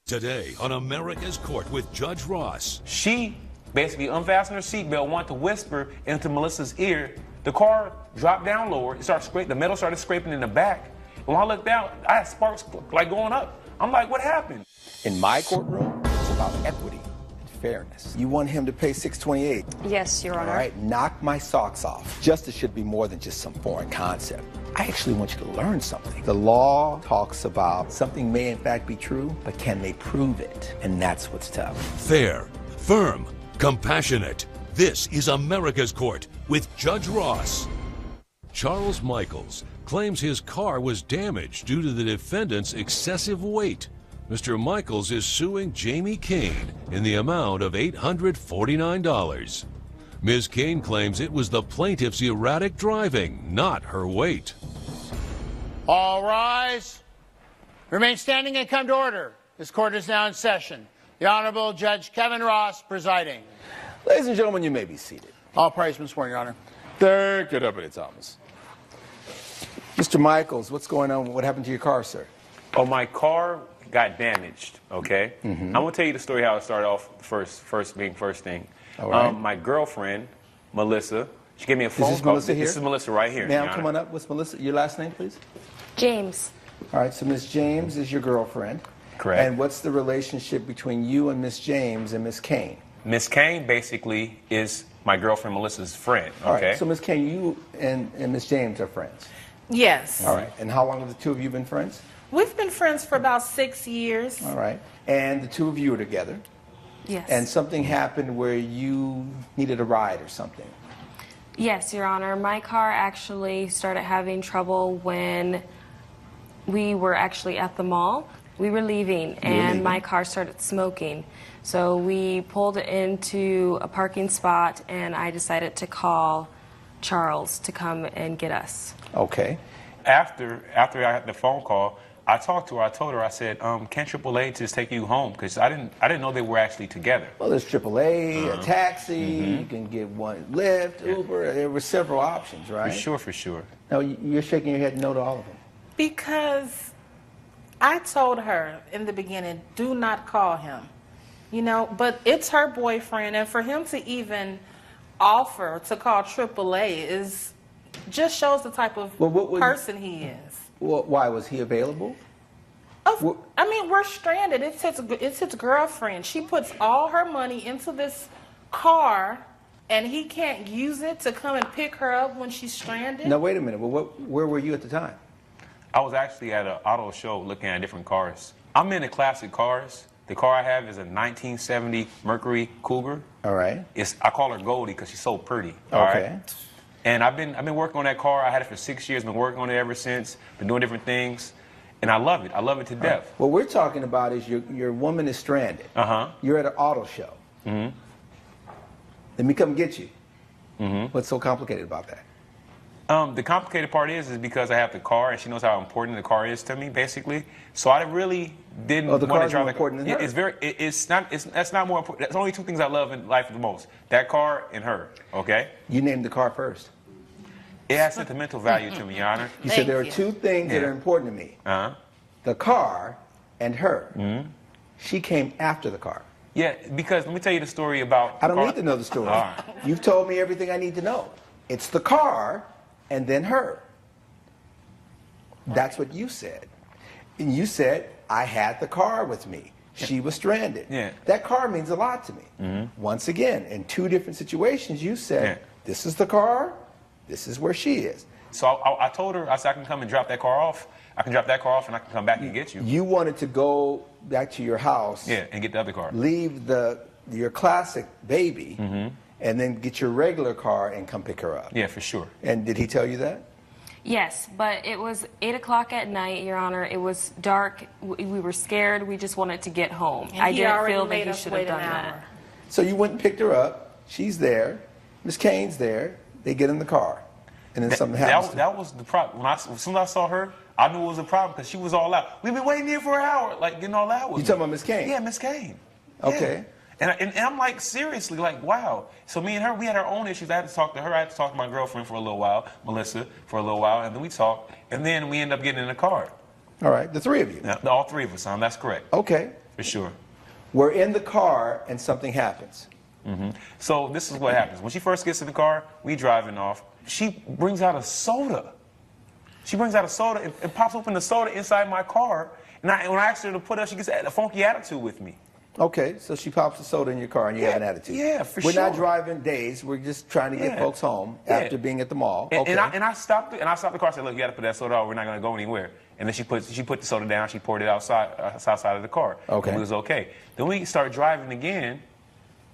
Today on America's Court with Judge Ross. She basically unfastened her seatbelt, wanted to whisper into Melissa's ear. The car dropped down lower. It started scraping. The metal started scraping in the back. And when I looked out, I had sparks like going up. I'm like, what happened? In my courtroom, it's about equity and fairness. You want him to pay $628? Yes, Your Honor. All right, knock my socks off. Justice should be more than just some foreign concept. I actually want you to learn something. The law talks about something may in fact be true, but can they prove it? And that's what's tough. Fair, firm, compassionate. This is America's Court with Judge Ross. Charles Michaels claims his car was damaged due to the defendant's excessive weight. Mr. Michaels is suing Jamie Kane in the amount of $849. Ms. Kane claims it was the plaintiff's erratic driving, not her weight. All rise. Remain standing and come to order. This court is now in session. The Honorable Judge Kevin Ross presiding. Ladies and gentlemen, you may be seated. All praise been sworn, Your Honor. Third, good up, Thomas. Mr. Michaels, what's going on? What happened to your car, sir? Oh, my car got damaged, okay? I'm going to tell you the story how it started off first thing. All right. My girlfriend, Melissa, she gave me a phone Is this call. Melissa here? This is Melissa right here. Ma'am, Your come Honor. on up. What's Melissa? Your last name, please? James. All right, so Miss James is your girlfriend. Correct. And what's the relationship between you and Miss James and Miss Kane? Miss Kane basically is my girlfriend Melissa's friend, okay? All right, so Miss Kane, you and Miss James are friends. Yes. All right, and how long have the two of you been friends? We've been friends for about 6 years. All right, and the two of you are together, Yes. and something happened where you needed a ride or something. Yes, Your Honor. My car actually started having trouble when we were actually at the mall. We were leaving, and my car started smoking. So we pulled into a parking spot, and I decided to call Charles to come and get us. Okay. After I had the phone call, I talked to her. I told her, I said, can AAA just take you home? Because I didn't know they were actually together. Well, there's AAA, a taxi, you can get one Lyft, Uber. There were several options, right? For sure. No, you're shaking your head no to all of them. Because I told her in the beginning, do not call him. You know, but it's her boyfriend, and for him to even offer to call AAA just shows the type of person he is. Well, why was he available? I mean, we're stranded. It's his girlfriend. She puts all her money into this car, and he can't use it to come and pick her up when she's stranded. Now, wait a minute. Well, where were you at the time? I was actually at an auto show looking at different cars. I'm into classic cars. The car I have is a 1970 Mercury Cougar. All right. I call her Goldie because she's so pretty. Okay. All right? And I've been working on that car. I had it for 6 years. Been working on it ever since. Been doing different things, and I love it. I love it to death. What we're talking about is your woman is stranded. You're at an auto show. Let me come get you. What's so complicated about that? The complicated part is because I have the car, and she knows how important the car is to me, basically. So I really didn't want to drive more the important than her. That's not more important. That's only two things I love in life the most: that car and her. Okay. You named the car first. It has sentimental value to me, Your Honor. You said there are two things that are important to me. The car and her. She came after the car. Yeah, because let me tell you the story about. I don't need to know the story. All right. You've told me everything I need to know. It's the car and then her. That's what you said. And you said, I had the car with me. She was stranded. Yeah. That car means a lot to me. Once again, in two different situations, you said, this is the car, this is where she is. So I told her, I said, I can come and drop that car off. I can drop that car off and I can come back and get you. You wanted to go back to your house. Yeah, and get the other car. Leave your classic baby, and then get your regular car and come pick her up. Yeah, for sure. And did he tell you that? Yes, but it was 8 o'clock at night, Your Honor. It was dark. We were scared. We just wanted to get home. And I he didn't already feel that made he us should wait have an done hour. that. So you went and picked her up. She's there. Miss Kane's there. They get in the car. And then something happens. That was the problem. As soon as I saw her, I knew it was a problem because she was all out. We've been waiting here for an hour, like getting all out with You talking about Miss Kane? Yeah, Miss Kane. Okay. Yeah. And I'm like, seriously, like, wow. So me and her, we had our own issues. I had to talk to her. I had to talk to my girlfriend for a little while, Melissa, for a little while. And then we talked. And then we ended up getting in the car. All right. The three of you. Now, all three of us, that's correct. Okay. For sure. We're in the car and something happens. So this is what happens. When she first gets in the car, we driving off. She brings out a soda. She brings out a soda and pops open the soda inside my car. And when I asked her to put up, she gets a funky attitude with me. Okay, so she pops the soda in your car and you have an attitude. Yeah, for We're sure. not driving days. We're just trying to get folks home after being at the mall. And, Okay. and I stopped the car. I said, "Look, you got to put that soda out. We're not going to go anywhere." And then she put the soda down. She poured it outside of the car. Okay. And it was okay. Then we start driving again,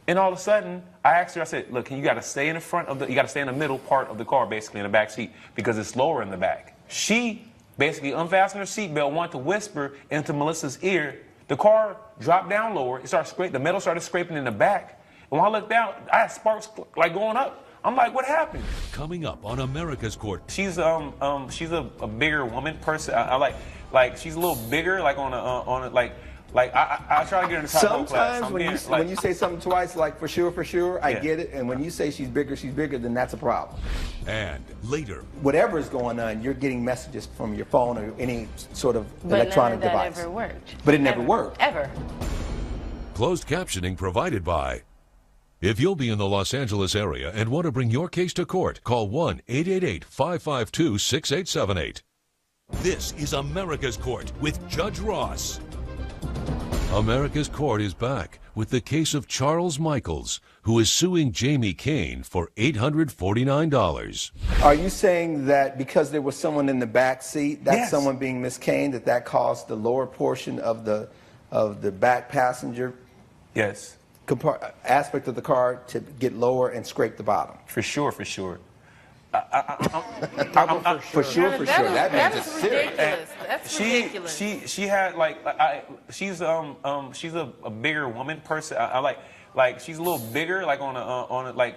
and all of a sudden, I asked her. I said, "Look, you got to stay in the front of you got to stay in the middle part of the car, basically in the back seat, because it's lower in the back." She basically unfastened her seatbelt, wanted to whisper into Melissa's ear. The car dropped down lower. It started scraping. The metal started scraping in the back. And when I looked out, I had sparks like going up. I'm like, what happened? Coming up on America's Court. She's a bigger woman person. I like she's a little bigger, like on a like I try to get her in the top middle class. Sometimes when you say something twice, like for sure, I Yeah. get it. And when you say she's bigger, then that's a problem. And later, Whatever is going on, you're getting messages from your phone or any sort of But electronic none of that device. ever worked. But it never Ever. worked. Ever. closed captioning provided by. If you'll be in the Los Angeles area and want to bring your case to court, call 1-888-552-6878. This is America's Court with Judge Ross. America's Court is back with the case of Charles Michaels, who is suing Jamie Kane for $849. Are you saying that because there was someone in the back seat, that Yes. someone being Miss Kane, that caused the lower portion of the back passenger Yes, aspect of the car to get lower and scrape the bottom? for sure. For sure. That That means is it's serious. ridiculous. That's ridiculous. She had like she's a bigger woman person. I like she's a little bigger, like on a like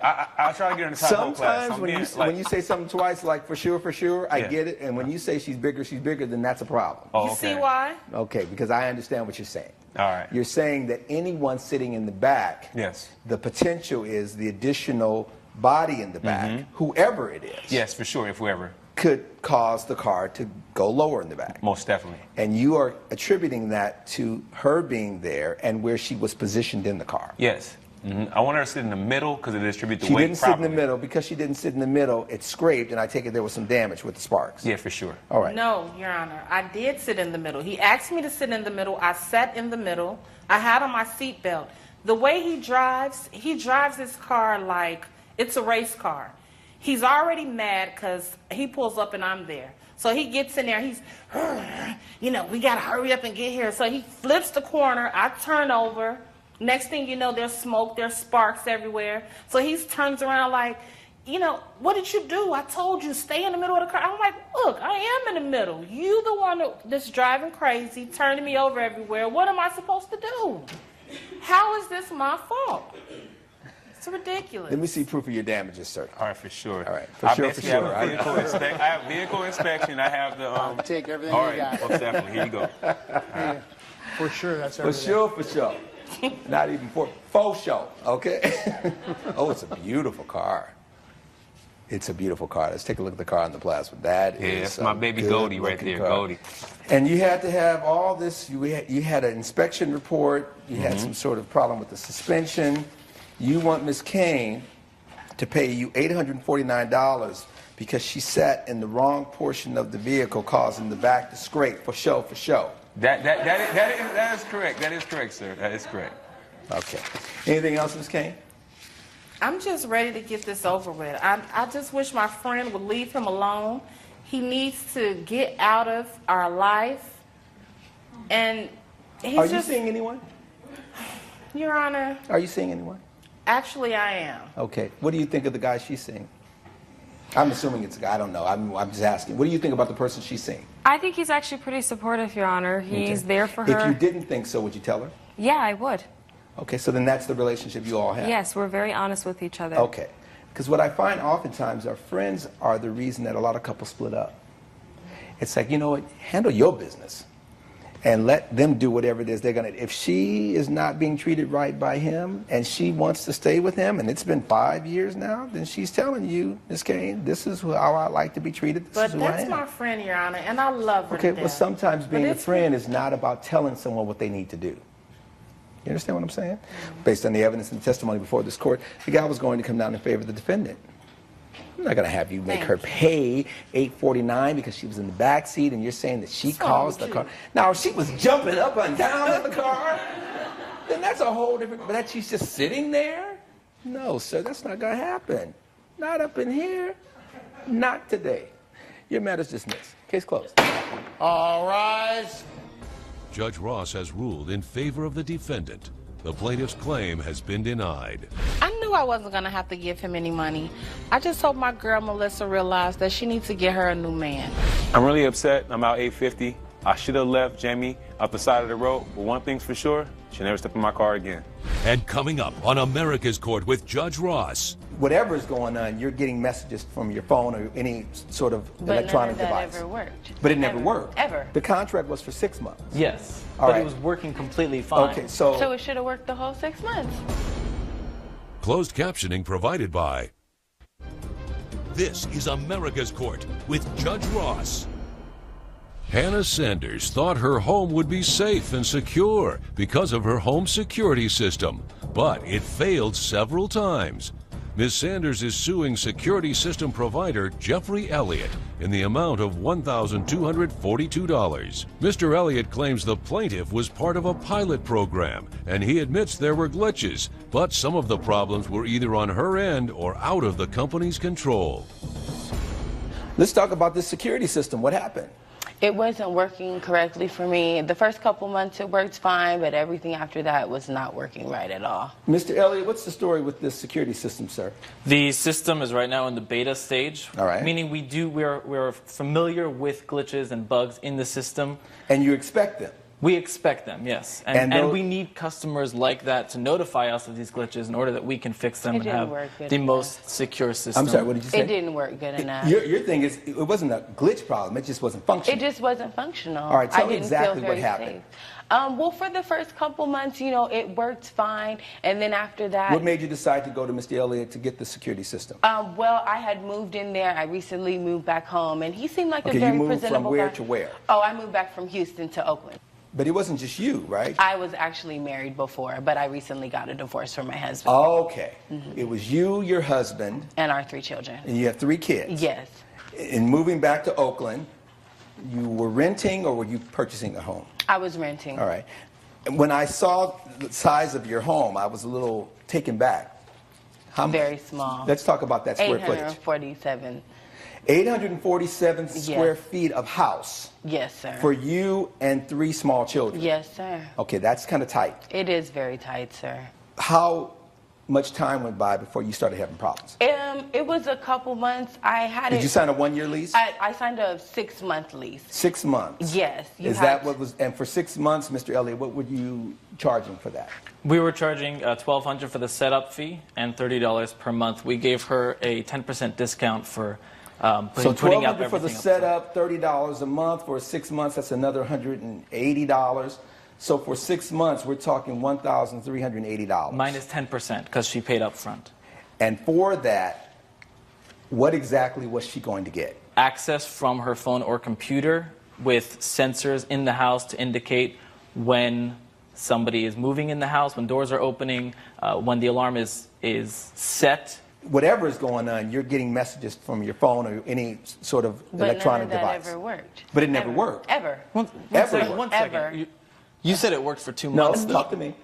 I try to get her in the top middle class. Sometimes when you say something twice, like for sure, I Yeah. get it. And when you say she's bigger, then that's a problem. Oh, You see okay. why? Okay, because I understand what you're saying. All right. You're saying that anyone sitting in the back, Yes. the potential is the additional body in the back, whoever it is, Yes, for sure. If we ever, could cause the car to go lower in the back. most definitely. And you are attributing that to her being there and where she was positioned in the car. Yes. I want her to sit in the middle because it distributes the She weight didn't sit properly. in the middle. Because she didn't sit in the middle, it scraped, and I take it there was some damage with the sparks. Yeah, for sure. All right. No, Your Honor. I did sit in the middle. He asked me to sit in the middle. I sat in the middle. I had on my seatbelt. The way he drives his car like it's a race car. He's already mad because he pulls up and I'm there. So he gets in there. He's, we got to hurry up and get here. So he flips the corner. I turn over. Next thing you know, there's smoke, there's sparks everywhere. So he turns around like, what did you do? I told you, stay in the middle of the car. I'm like, look, I am in the middle. You the one that's driving crazy, turning me over everywhere. What am I supposed to do? How is this my fault? It's ridiculous. Let me see proof of your damages, sir. All right, for sure. All right, I for basically sure. have a vehicle I have vehicle inspection. I have the Take everything All you right, got. most definitely. Here you go. For sure, that's For everything. sure. Not even for show, okay? Oh, it's a beautiful car. It's a beautiful car. Let's take a look at the car on the plasma. That Yeah, is that's my a baby Goldie right good-looking there, car. Goldie. And you had to have all this. You had an inspection report. You had some sort of problem with the suspension. You want Miss Kane to pay you $849 because she sat in the wrong portion of the vehicle, causing the back to scrape. For show. That is correct. That is correct, sir. That is correct. Okay. Anything else, Miss Kane? I'm just ready to get this over with. I just wish my friend would leave him alone. He needs to get out of our life. And he's Are you just, seeing anyone? Your Honor, Are you seeing anyone? actually I am. Okay. What do you think of the guy she's seeing? I'm assuming it's a guy. I don't know. I'm just asking. What do you think about the person she's seeing? I think he's actually pretty supportive, Your Honor. He's Okay. there for her. If you didn't think so, would you tell her? Yeah, I would. Okay, so then that's the relationship you all have. Yes, we're very honest with each other. Okay. Because what I find oftentimes our friends are the reason that a lot of couples split up. It's like, you know what, handle your business. and let them do whatever it is they're going to. If she is not being treated right by him and she wants to stay with him, and it's been 5 years now, then she's telling you, Ms. Kane, this is how I like to be treated. This But is who I that's am. my friend, Your Honor, and I love her Okay, to well, death. sometimes But being a it's- friend is not about telling someone what they need to do. You understand what I'm saying? Based on the evidence and testimony before this court, the guy was going to come down in favor of the defendant. I'm not going to have you make her pay $8.49 because she was in the back seat, and you're saying that she caused the car. Now, if she was jumping up and down in the car, then that's a whole different. But that she's just sitting there? No, sir, that's not going to happen. Not up in here. Not today. Your matter's dismissed. Case closed. All rise. Judge Ross has ruled in favor of the defendant. The plaintiff's claim has been denied. I knew I wasn't going to have to give him any money. I just hope my girl Melissa realized that she needs to get her a new man. I'm really upset. I'm out $850. I should have left Jamie off the side of the road, but one thing's for sure, she'll never step in my car again. And coming up on America's Court with Judge Ross. Whatever is going on, you're getting messages from your phone or any sort of electronic But none of that device. ever worked. But it never Ever. worked. Ever. The contract was for 6 months. Yes, All but right. it was working completely fine. Okay, So it should have worked the whole 6 months. Closed captioning provided by. This is America's Court with Judge Ross. Hannah Sanders thought her home would be safe and secure because of her home security system, but it failed several times. Ms. Sanders is suing security system provider Jeffrey Elliott in the amount of $1,242. Mr. Elliott claims the plaintiff was part of a pilot program, and he admits there were glitches, but some of the problems were either on her end or out of the company's control. let's talk about this security system. What happened? It wasn't working correctly for me. The first couple months it worked fine, but everything after that was not working right at all. Mr. Elliott, what's the story with this security system, sir? The system is right now in the beta stage. All right. Meaning we're familiar with glitches and bugs in the system. And you expect them. We expect them, yes. And And those- we need customers like that to notify us of these glitches in order that we can fix them It and didn't have work good the enough. most secure system. I'm sorry, what did you say? It didn't work good enough. Your thing is, it wasn't a glitch problem, it just wasn't functioning. It just wasn't functional. All right, tell I me didn't exactly feel what very happened. safe. Well, for the first couple months, you know, it worked fine, and then after that, What made you decide to go to Mr. Elliott to get the security system? well, I had moved in there. I recently moved back home, and he seemed like Okay, a very you moved from presentable where guy. to where? Oh, I moved back from Houston to Oakland. But it wasn't just you, right? I was actually married before, but I recently got a divorce from my husband Okay. It was you, your husband, and our 3 children. and you have 3 kids. Yes. In moving back to Oakland, you were renting or were you purchasing a home? I was renting. All right. And when I saw the size of your home, I was a little taken back. How much? Very small. Let's talk about that square footage. 847. 847 square feet of house Yes, sir. for you and 3 small children. Yes, sir. Okay, that's kind of tight. It is very tight, sir. How much time went by before you started having problems? It was a couple months. I had Did it. you sign a 1-year lease? I signed a 6-month lease. 6 months. Yes. You Is had that what was? And for 6 months, Mr. Elliott, what were you charging for that? We were charging $1,200 for the setup fee and $30 per month. We gave her a 10% discount for So putting up $1,200 for the everything up front. setup, $30 a month for 6 months. That's another $180. So for 6 months, we're talking $1,380. Minus 10% because she paid up front. And for that, what exactly was she going to get? Access from her phone or computer with sensors in the house to indicate when somebody is moving in the house, when doors are opening, when the alarm is set. Whatever is going on, you're getting messages from your phone or any sort of But electronic none of that device. ever worked. But it never Ever. worked. Ever. Ever. One second. Ever. You said it worked for 2 No, months. though. talk to me.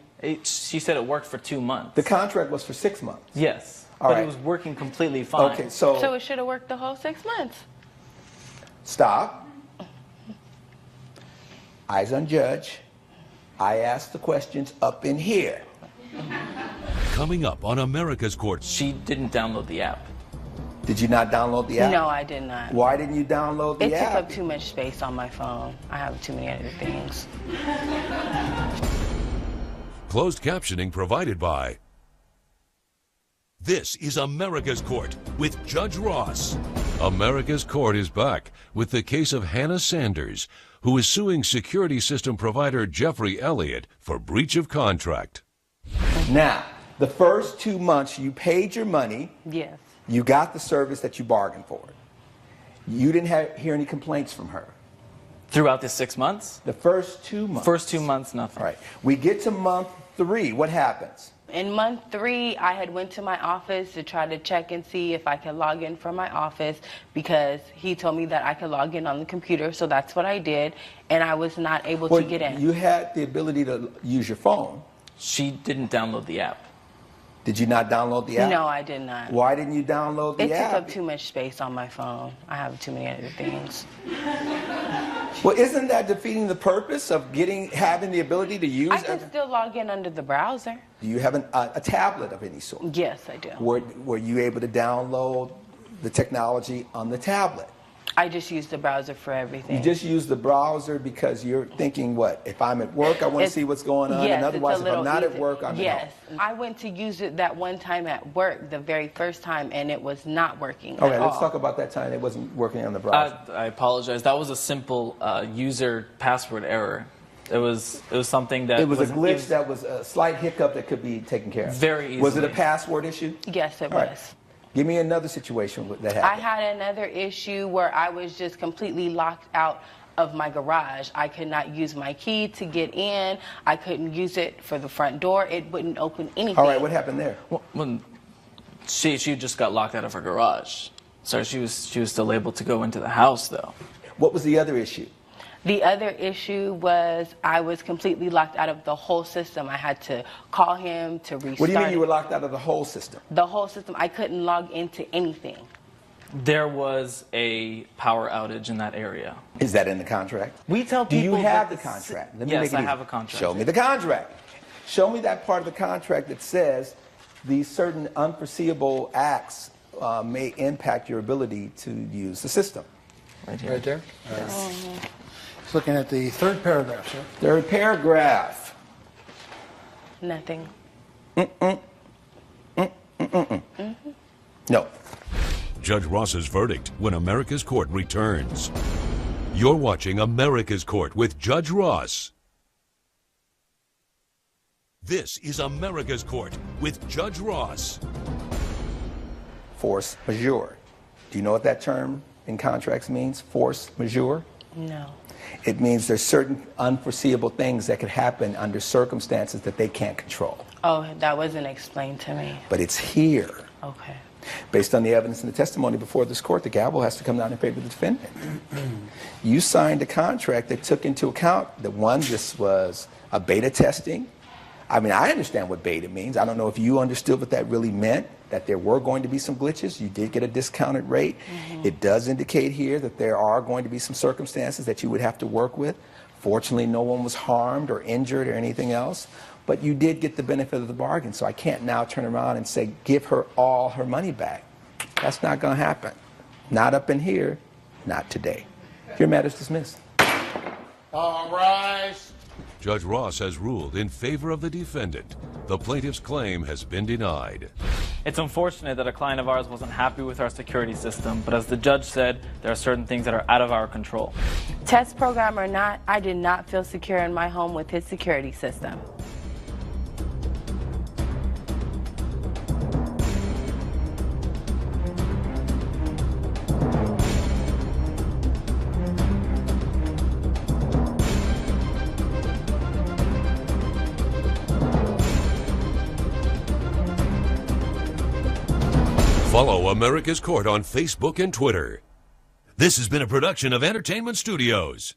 She said it worked for 2 months. The contract was for 6 months. Yes, All but right. it was working completely fine. Okay, So it should have worked the whole 6 months. Stop. Eyes on judge. I ask the questions up in here. Coming up on America's Court. She didn't download the app. Did you not download the app? No, I did not. Why didn't you download the It took app? up too much space on my phone. I have too many other things. Closed captioning provided by. This is America's Court with Judge Ross. America's Court is back with the case of Hannah Sanders, who is suing security system provider Jeffrey Elliott for breach of contract. Now, the first 2 months you paid your money. Yes. You got the service that you bargained for. You didn't hear any complaints from her. Throughout the 6 months? The first 2 months. First 2 months, nothing. All right. We get to month 3. What happens? In month 3, I had went to my office to try to check and see if I could log in from my office because he told me that I could log in on the computer, so that's what I did, and I was not able to get in. You had the ability to use your phone. She didn't download the app. Did you not download the app? No, I did not. Why didn't you download the It app? took up too much space on my phone. I have too many other things. Well, isn't that defeating the purpose of having the ability to use? I can still log in under the browser. Do you have a tablet of any sort? Yes, I do. Were you able to download the technology on the tablet? I just use the browser for everything. You just use the browser because you're thinking, what? If I'm at work, I want to see what's going on, yes, and otherwise, if I'm not easy. at work, I'm yes. at home. I went to use it that one time at work, the very first time, and it was not working Okay, at let's all. talk about that time it wasn't working on the browser. I apologize. That was a simple user password error. It was something that It was a glitch that was a slight hiccup that could be taken care of. Very easily. Was it a password issue? Yes, it All was. right. Give me another situation that I happened. had another issue where I was just completely locked out of my garage. I could not use my key to get in. I couldn't use it for the front door. It wouldn't open anything. All right, what happened there? Well, she just got locked out of her garage, so she was still able to go into the house though. What was the other issue? The other issue was I was completely locked out of the whole system. I had to call him to restart. What do you mean you were locked out of the whole system? The whole system. I couldn't log into anything. There was a power outage in that area. Is that in the contract? We tell Do people you have that the contract? Let me yes, make it I easy. have a contract. Show me the contract. Show me that part of the contract that says these certain unforeseeable acts may impact your ability to use the system. Right here. Right there? He's looking at the third paragraph, sir. Third paragraph. Nothing. No. Judge Ross's verdict when America's Court returns. You're watching America's Court with Judge Ross. This is America's Court with Judge Ross. Force majeure. Do you know what that term in contracts means? Force majeure? No. It means there's certain unforeseeable things that could happen under circumstances that they can't control. Oh, that wasn't explained to me. But it's here. Okay. Based on the evidence and the testimony before this court, the gavel has to come down in favor of the defendant. You signed a contract that took into account that, one, this was a beta testing. I mean, I understand what beta means. I don't know if you understood what that really meant, that there were going to be some glitches. You did get a discounted rate. It does indicate here that there are going to be some circumstances that you would have to work with. Fortunately, no one was harmed or injured or anything else. But you did get the benefit of the bargain, so I can't now turn around and say, give her all her money back. That's not going to happen. Not up in here, not today. Your matter's dismissed. All rise. Judge Ross has ruled in favor of the defendant. The plaintiff's claim has been denied. It's unfortunate that a client of ours wasn't happy with our security system, but as the judge said, there are certain things that are out of our control. Test program or not, I did not feel secure in my home with his security system. Follow America's Court on Facebook and Twitter. This has been a production of Entertainment Studios.